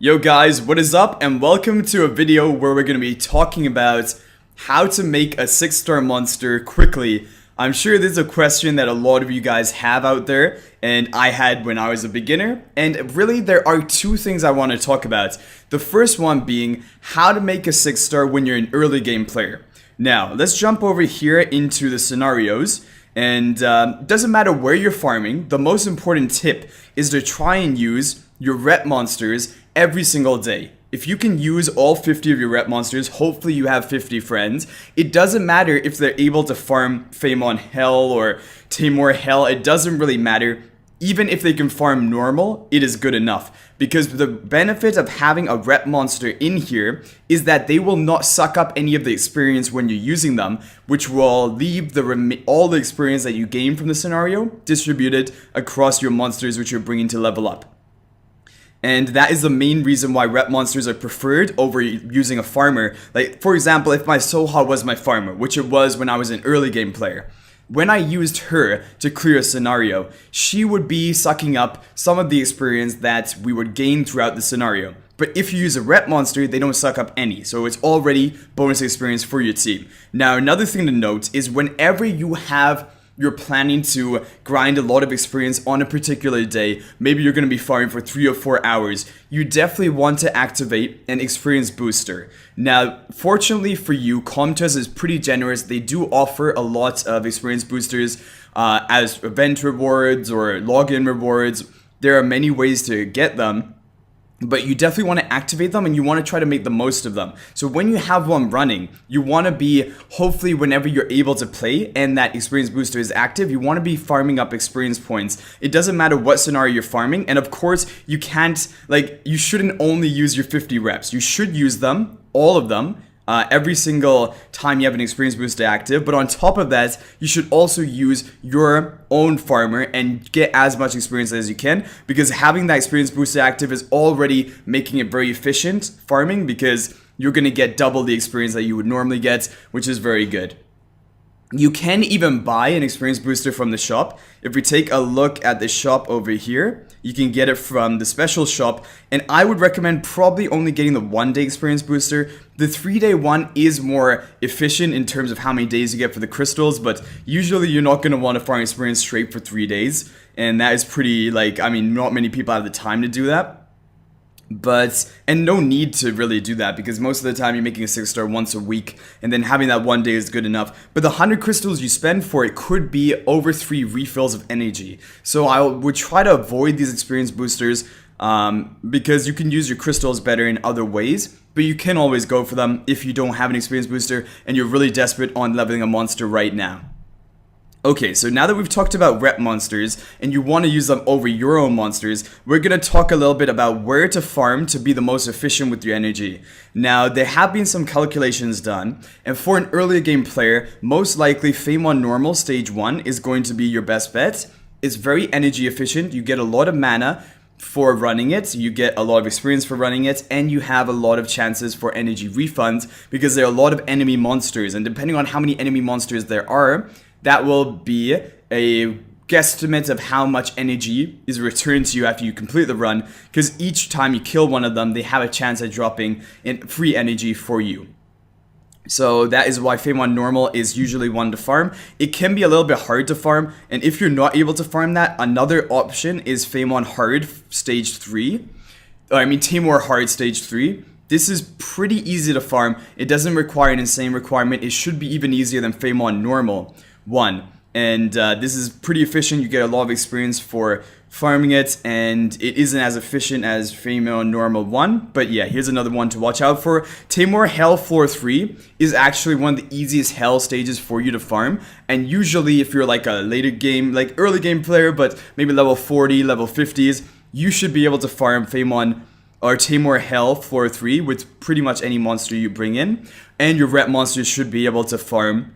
Yo guys, what is up and welcome to a video where we're going to be talking about how to make a 6-star monster quickly. I'm sure this is a question that a lot of you guys have out there and I had when I was a beginner, and really there are two things I want to talk about. The first one being how to make a 6-star when you're an early game player. Now let's jump over here into the scenarios. And it doesn't matter where you're farming, the most important tip is to try and use your rep monsters every single day. If you can use all 50 of your rep monsters, hopefully you have 50 friends. It doesn't matter if they're able to farm Famon Hell or Taimur Hell, it doesn't really matter. Even if they can farm normal, it is good enough. Because the benefit of having a rep monster in here is that they will not suck up any of the experience when you're using them, which will leave all the experience that you gain from the scenario distributed across your monsters which you're bringing to level up. And that is the main reason why rep monsters are preferred over using a farmer. Like, for example, if my Soha was my farmer, which it was when I was an early game player, when I used her to clear a scenario, she would be sucking up some of the experience that we would gain throughout the scenario. But if you use a rep monster, they don't suck up any, so it's already bonus experience for your team. Now, another thing to note is whenever you're planning to grind a lot of experience on a particular day, maybe you're going to be farming for 3 or 4 hours, you definitely want to activate an experience booster. Now, fortunately for you, Comtez is pretty generous. They do offer a lot of experience boosters as event rewards or login rewards. There are many ways to get them, but you definitely want to activate them and you want to try to make the most of them. So when you have one running, you want to be, hopefully whenever you're able to play and that experience booster is active, you want to be farming up experience points. It doesn't matter what scenario you're farming, and of course you can't, you shouldn't only use your 50 reps. You should use them, all of them, every single time you have an experience booster active. But on top of that, you should also use your own farmer and get as much experience as you can, because having that experience booster active is already making it very efficient farming, because you're going to get double the experience that you would normally get, which is very good. You can even buy an experience booster from the shop. If we take a look at the shop over here, you can get it from the special shop, and I would recommend probably only getting the 1-day experience booster. The 3-day one is more efficient in terms of how many days you get for the crystals, but usually you're not going to want to farm experience straight for 3 days, and that is pretty, not many people have the time to do that. And no need to really do that, because most of the time you're making a 6-star once a week, and then having that 1 day is good enough. But the 100 crystals you spend for it could be over 3 refills of energy. So I would try to avoid these experience boosters because you can use your crystals better in other ways, but you can always go for them if you don't have an experience booster and you're really desperate on leveling a monster right now. Okay, so now that we've talked about rep monsters and you want to use them over your own monsters, we're going to talk a little bit about where to farm to be the most efficient with your energy. Now, there have been some calculations done, and for an earlier game player, most likely Famon Normal Stage 1 is going to be your best bet. It's very energy efficient, you get a lot of mana for running it, you get a lot of experience for running it, and you have a lot of chances for energy refunds because there are a lot of enemy monsters, and depending on how many enemy monsters there are, that will be a guesstimate of how much energy is returned to you after you complete the run, because each time you kill one of them, they have a chance at dropping in free energy for you. So that is why Famon Normal is usually one to farm. It can be a little bit hard to farm, and if you're not able to farm that, another option is Famon Hard Stage 3. Taimur Hard Stage 3. This is pretty easy to farm. It doesn't require an insane requirement. It should be even easier than Famon Normal 1. And this is pretty efficient. You get a lot of experience for farming it, and it isn't as efficient as Famon Normal 1. But yeah, here's another one to watch out for. Taimur Hell Floor 3 is actually one of the easiest Hell stages for you to farm. And usually if you're like a later game, like early game player, but maybe level 40, level 50s, you should be able to farm Famon or Taimur Hell Floor 3 with pretty much any monster you bring in. And your rep monsters should be able to farm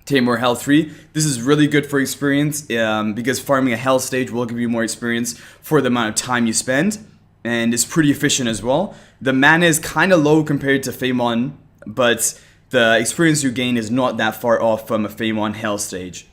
Taimur Hell 3. This is really good for experience because farming a Hell stage will give you more experience for the amount of time you spend, and it's pretty efficient as well. The mana is kind of low compared to Famon, but the experience you gain is not that far off from a Famon Hell stage,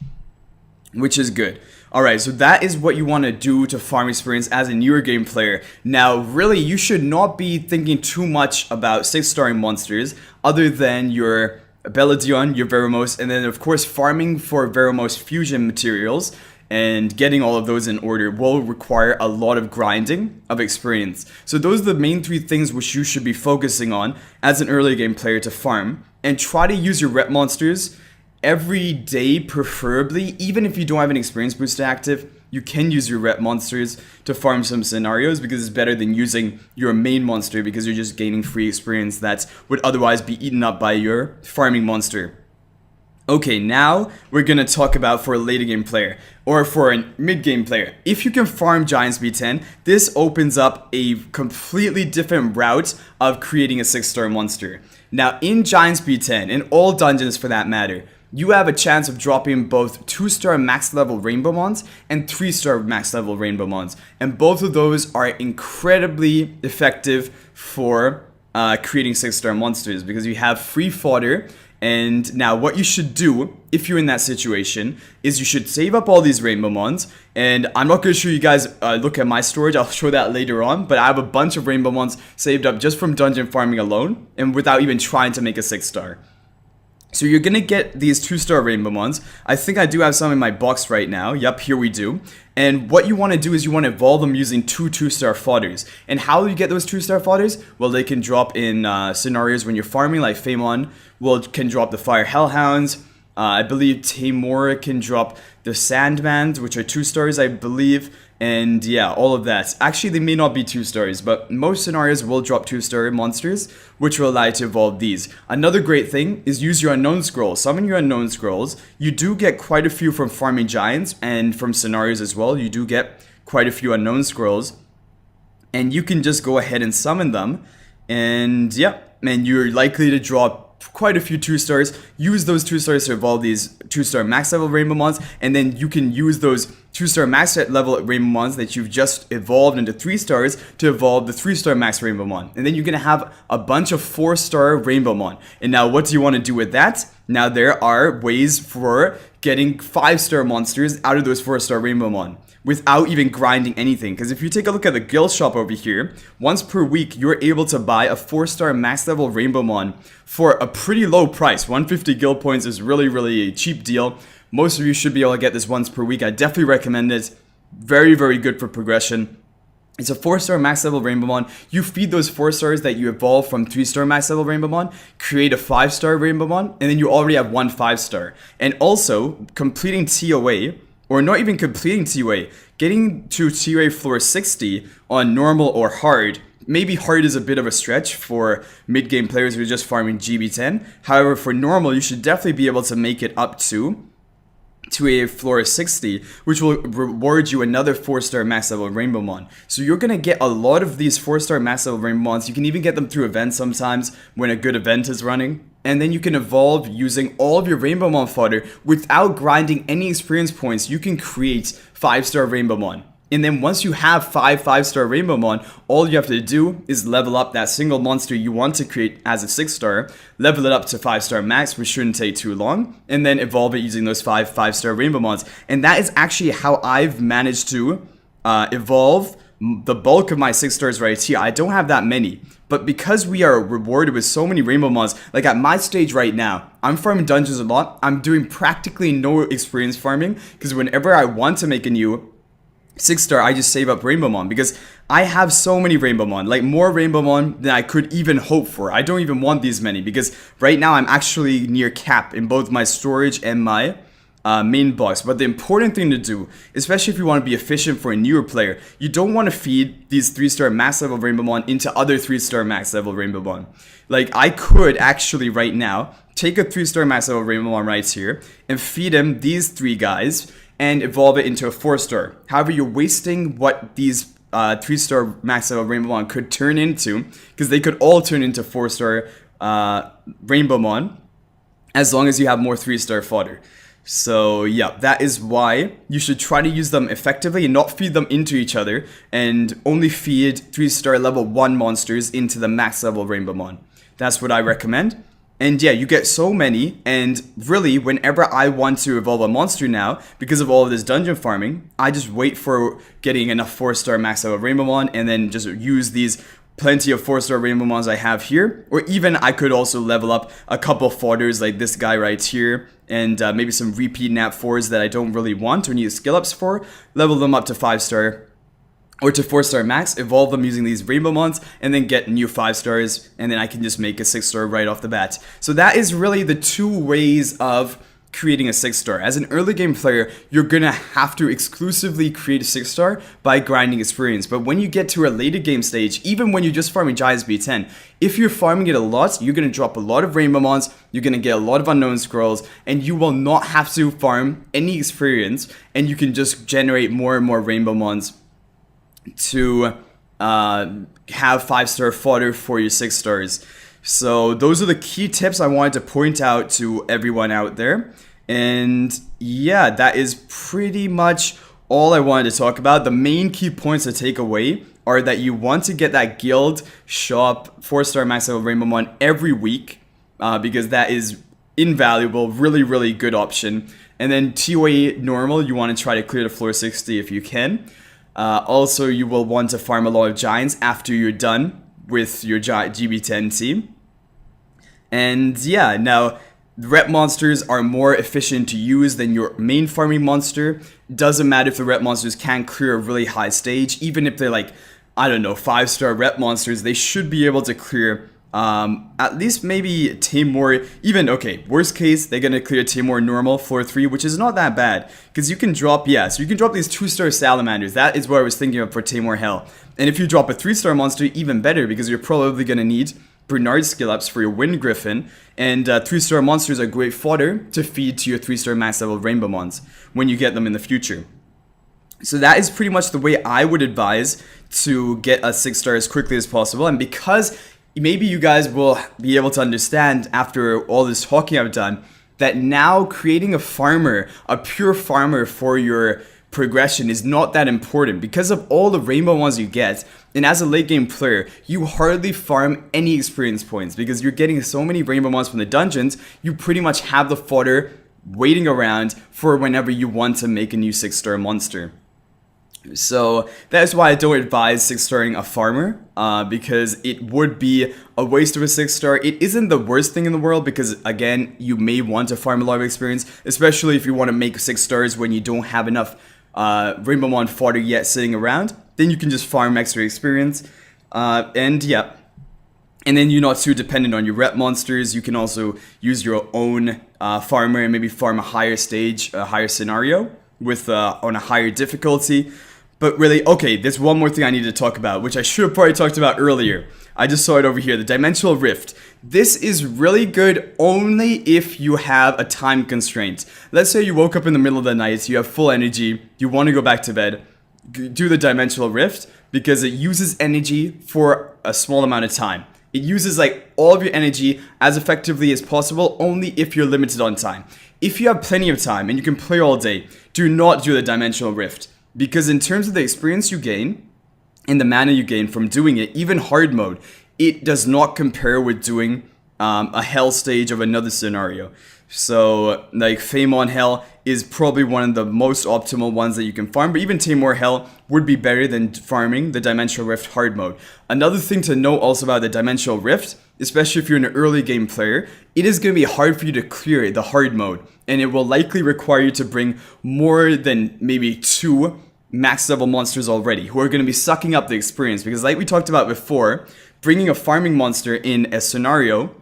which is good. Alright, so that is what you want to do to farm experience as a newer game player. Now, really, you should not be thinking too much about 6-star monsters other than your Belladion, your Veromos, and then of course farming for Veromos fusion materials and getting all of those in order will require a lot of grinding of experience. So those are the main 3 things which you should be focusing on as an early game player to farm, and try to use your rep monsters every day preferably. Even if you don't have an experience booster active, you can use your rep monsters to farm some scenarios, because it's better than using your main monster because you're just gaining free experience that would otherwise be eaten up by your farming monster. Okay, now we're gonna talk about for a later game player or for a mid game player. If you can farm Giant Speed 10, this opens up a completely different route of creating a 6-star monster. Now in Giant Speed 10, in all dungeons for that matter, you have a chance of dropping both 2-star max level Rainbow Mons and 3-star max level Rainbow Mons. And both of those are incredibly effective for creating 6-star monsters because you have free fodder. And now what you should do if you're in that situation is you should save up all these Rainbow Mons. And I'm not going to show you guys look at my storage, I'll show that later on, but I have a bunch of Rainbow Mons saved up just from dungeon farming alone and without even trying to make a 6-star. So you're going to get these 2-star Rainbow Mons. I think I do have some in my box right now. Yep, here we do. And what you want to do is you want to evolve them using 2-star fodders. And how do you get those 2-star fodders? Well, they can drop in scenarios when you're farming, like Phaemon can drop the Fire Hellhounds. I believe Tamora can drop the Sandmans, which are 2 stars, I believe. And yeah, all of that. Actually, they may not be 2 stars, but most scenarios will drop 2-star monsters, which will allow you to evolve these. Another great thing is use your Unknown Scrolls. Summon your Unknown Scrolls. You do get quite a few from farming giants and from scenarios as well. You do get quite a few Unknown Scrolls. And you can just go ahead and summon them. And yeah, and you're likely to drop quite a few 2-stars. Use those 2-stars to evolve these 2-star max level Rainbow Mons, and then you can use those 2-star max level Rainbow Mons that you've just evolved into 3-stars to evolve the 3-star max Rainbow Mon. And then you're gonna have a bunch of 4-star Rainbow Mon. And now what do you want to do with that? Now there are ways for getting 5-star monsters out of those 4-star Rainbow Mon without even grinding anything. Because if you take a look at the guild shop over here, once per week you're able to buy a 4-star max level Rainbow Mon for a pretty low price. 150 guild points is really a cheap deal. Most of you should be able to get this once per week. I definitely recommend it. Very good for progression. It's a 4-star max level Rainbow Mon. You feed those 4 stars that you evolve from 3-star max level Rainbow Mon, create a 5-star Rainbow Mon, and then you already have 1 5-star. And also, completing TOA, or not even completing TOA, getting to TOA floor 60 on normal or hard. Maybe hard is a bit of a stretch for mid-game players who are just farming GB10. However, for normal, you should definitely be able to make it up to a floor 60, which will reward you another 4-star max level Rainbow Mon. So you're going to get a lot of these 4-star max level Rainbow Mons. You can even get them through events sometimes when a good event is running. And then you can evolve using all of your Rainbow Mon fodder without grinding any experience points. You can create 5-star Rainbow Mon. And then once you have 5-star Rainbow Mon, all you have to do is level up that single monster you want to create as a 6-star, level it up to 5-star max, which shouldn't take too long, and then evolve it using those 5-star Rainbow Mons. And that is actually how I've managed to evolve the bulk of my 6-stars right here. I don't have that many, but because we are rewarded with so many Rainbow Mons, like at my stage right now, I'm farming dungeons a lot. I'm doing practically no experience farming, because whenever I want to make a new 6-star, I just save up Rainbow Mon, because I have so many Rainbow Mon, like more Rainbow Mon than I could even hope for. I don't even want these many, because right now I'm actually near cap in both my storage and my main box. But the important thing to do, especially if you want to be efficient for a newer player, you don't want to feed these 3-star max level Rainbow Mon into other 3-star max level Rainbow Mon. Like, I could actually right now take a 3-star max level Rainbow Mon right here and feed him these 3 guys and evolve it into a 4-star. However, you're wasting what these 3-star max level Rainbow Mon could turn into, because they could all turn into 4-star Rainbow Mon as long as you have more 3-star fodder. So yeah, that is why you should try to use them effectively and not feed them into each other, and only feed 3-star level 1 monsters into the max level Rainbow Mon. That's what I recommend. And yeah, you get so many, and really, whenever I want to evolve a monster now, because of all of this dungeon farming, I just wait for getting enough 4-star max level Rainbowmon, and then just use these plenty of 4-star Rainbowmons I have here. Or even I could also level up a couple fodders like this guy right here, and maybe some repeat nat 4s that I don't really want or need skill ups for, level them up to 5-star. Or to 4-star max, evolve them using these Rainbowmons, and then get new 5-stars, and then I can just make a 6-star right off the bat. So that is really the two ways of creating a 6-star. As an early game player, you're gonna have to exclusively create a 6-star by grinding experience. But when you get to a later game stage, even when you're just farming Giants B10, if you're farming it a lot, you're gonna drop a lot of Rainbowmons, you're gonna get a lot of unknown scrolls, and you will not have to farm any experience, and you can just generate more and more Rainbowmons to have 5-star fodder for your 6-stars. So those are the key tips I wanted to point out to everyone out there. And yeah, that is pretty much all I wanted to talk about. The main key points to take away are that you want to get that guild shop 4-star max level Rainbowmon every week, because that is invaluable, really good option. And then TOA normal, you want to try to clear the floor 60 if you can. Also, you will want to farm a lot of giants after you're done with your GB10 team. And yeah, now rep monsters are more efficient to use than your main farming monster. Doesn't matter if the rep monsters can't clear a really high stage, even if they're like, I don't know, 5-star rep monsters, they should be able to clear at least maybe Taymor, even, okay, worst case, they're gonna clear Taymor normal, floor 3, which is not that bad, because you can drop, yeah, so you can drop these 2-star salamanders. That is what I was thinking of for Taymor Hell. And if you drop a 3-star monster, even better, because you're probably gonna need Bernard skill ups for your Wind Griffin, and 3-star monsters are great fodder to feed to your 3-star max level Rainbowmons when you get them in the future. So that is pretty much the way I would advise to get a 6-star as quickly as possible. And because maybe you guys will be able to understand after all this talking I've done that now creating a farmer, a pure farmer for your progression is not that important because of all the Rainbowmons you get. And as a late game player, you hardly farm any experience points because you're getting so many Rainbowmons from the dungeons, you pretty much have the fodder waiting around for whenever you want to make a new 6-star monster. So that is why I don't advise 6-starring a farmer, because it would be a waste of a 6-star. It isn't the worst thing in the world because, again, you may want to farm a lot of experience, especially if you want to make 6-stars when you don't have enough Rainbowmon fodder yet sitting around. Then you can just farm extra experience, and yeah. And then you're not too dependent on your rep monsters. You can also use your own farmer and maybe farm a higher stage, a higher scenario with on a higher difficulty. But really, okay, there's one more thing I need to talk about, which I should have probably talked about earlier. I just saw it over here, the Dimensional Rift. This is really good only if you have a time constraint. Let's say you woke up in the middle of the night, you have full energy, you want to go back to bed. Do the Dimensional Rift because it uses energy for a small amount of time. It uses like all of your energy as effectively as possible only if you're limited on time. If you have plenty of time and you can play all day, do not do the Dimensional Rift. Because in terms of the experience you gain and the mana you gain from doing it, even hard mode, it does not compare with doing a hell stage of another scenario. So like Famon Hell is probably one of the most optimal ones that you can farm, but even Taymor Hell would be better than farming the Dimensional Rift hard mode. Another thing to know also about the Dimensional Rift, especially if you're an early game player, it is going to be hard for you to clear the hard mode, and it will likely require you to bring more than maybe 2 max level monsters already, who are going to be sucking up the experience, because like we talked about before, bringing a farming monster in a scenario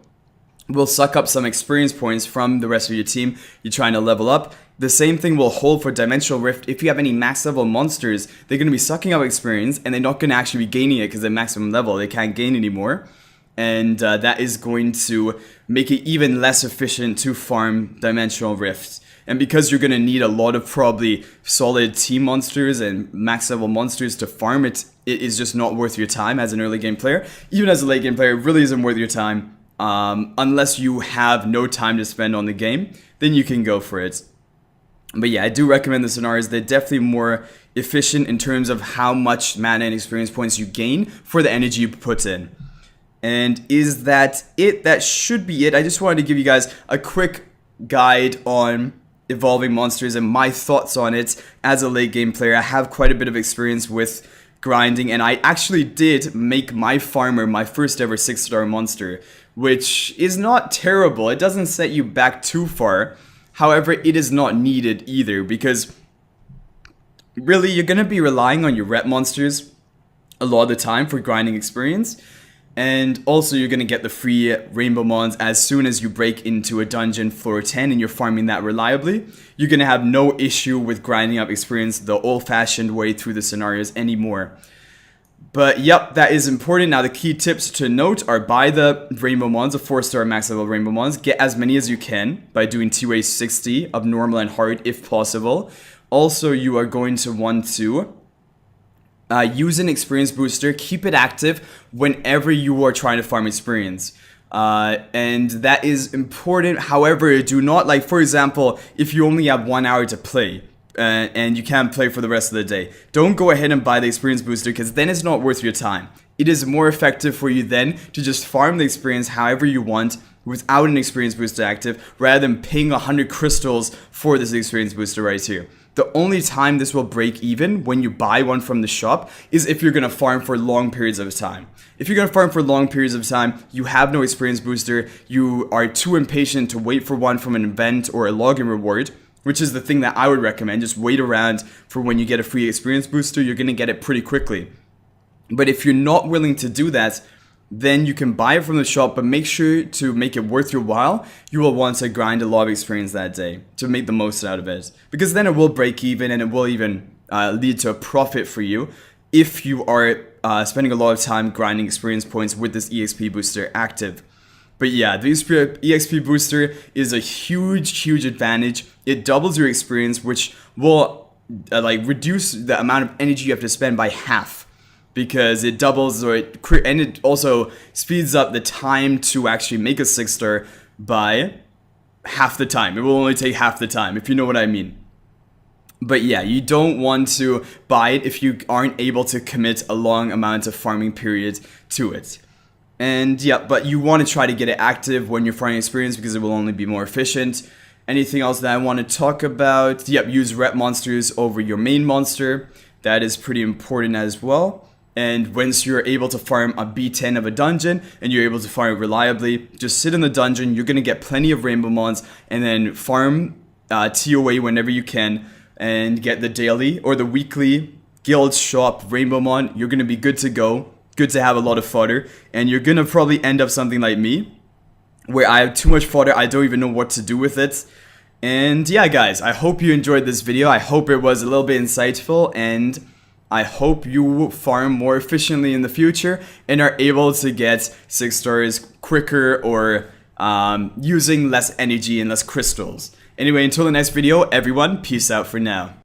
will suck up some experience points from the rest of your team you're trying to level up. The same thing will hold for Dimensional Rift. If you have any max level monsters, they're going to be sucking up experience and they're not going to actually be gaining it because they're maximum level. They can't gain anymore. And that is going to make it even less efficient to farm Dimensional Rift. And because you're going to need a lot of probably solid team monsters and max level monsters to farm it, it is just not worth your time as an early game player. Even as a late game player, it really isn't worth your time. Unless you have no time to spend on the game, then you can go for it. But yeah, I do recommend the scenarios. They're definitely more efficient in terms of how much mana and experience points you gain for the energy you put in. And is that it? That should be it. I just wanted to give you guys a quick guide on evolving monsters and my thoughts on it as a late game player. I have quite a bit of experience with grinding, and I actually did make my farmer my first ever 6-star monster, which is not terrible. It doesn't set you back too far. However, it is not needed either, because really you're going to be relying on your rep monsters a lot of the time for grinding experience. And also you're going to get the free rainbow mons as soon as you break into a dungeon floor 10 and you're farming that reliably. You're going to have no issue with grinding up experience the old-fashioned way through the scenarios anymore. But yep, that is important. Now the key tips to note are buy the rainbow mons, the 4-star max level rainbow mons. Get as many as you can by doing TOA 60 of normal and hard if possible. Also, you are going to want to use an experience booster. Keep it active whenever you are trying to farm experience. And that is important. However, do not, like, for example, if you only have 1 hour to play and you can't play for the rest of the day, don't go ahead and buy the experience booster, because then it's not worth your time. It is more effective for you then to just farm the experience however you want without an experience booster active, rather than paying 100 crystals for this experience booster right here. The only time this will break even when you buy one from the shop is if you're going to farm for long periods of time. If you're going to farm for long periods of time, you have no experience booster, you are too impatient to wait for one from an event or a login reward, which is the thing that I would recommend. Just wait around for when you get a free experience booster. You're going to get it pretty quickly. But if you're not willing to do that, then you can buy it from the shop, but make sure to make it worth your while. You will want to grind a lot of experience that day to make the most out of it, because then it will break even and it will even lead to a profit for you if you are spending a lot of time grinding experience points with this EXP booster active. But yeah, the EXP booster is a huge advantage. It doubles your experience, which will reduce the amount of energy you have to spend by half, because it doubles, and it also speeds up the time to actually make a 6-star by half the time. It will only take half the time, if you know what I mean. But yeah, you don't want to buy it if you aren't able to commit a long amount of farming period to it. And yeah, but you want to try to get it active when you're farming experience, because it will only be more efficient. Anything else that I want to talk about? Yep, use rep monsters over your main monster. That is pretty important as well. And once you're able to farm a B10 of a dungeon and you're able to farm it reliably, just sit in the dungeon. You're going to get plenty of rainbow mons, and then farm TOA whenever you can and get the daily or the weekly guild shop rainbow mon. You're going to be good to go. Good to have a lot of fodder. And you're going to probably end up something like me, where I have too much fodder. I don't even know what to do with it. And yeah, guys, I hope you enjoyed this video. I hope it was a little bit insightful, and I hope you farm more efficiently in the future and are able to get 6 stars quicker, or using less energy and less crystals. Anyway, until the next video, everyone, peace out for now.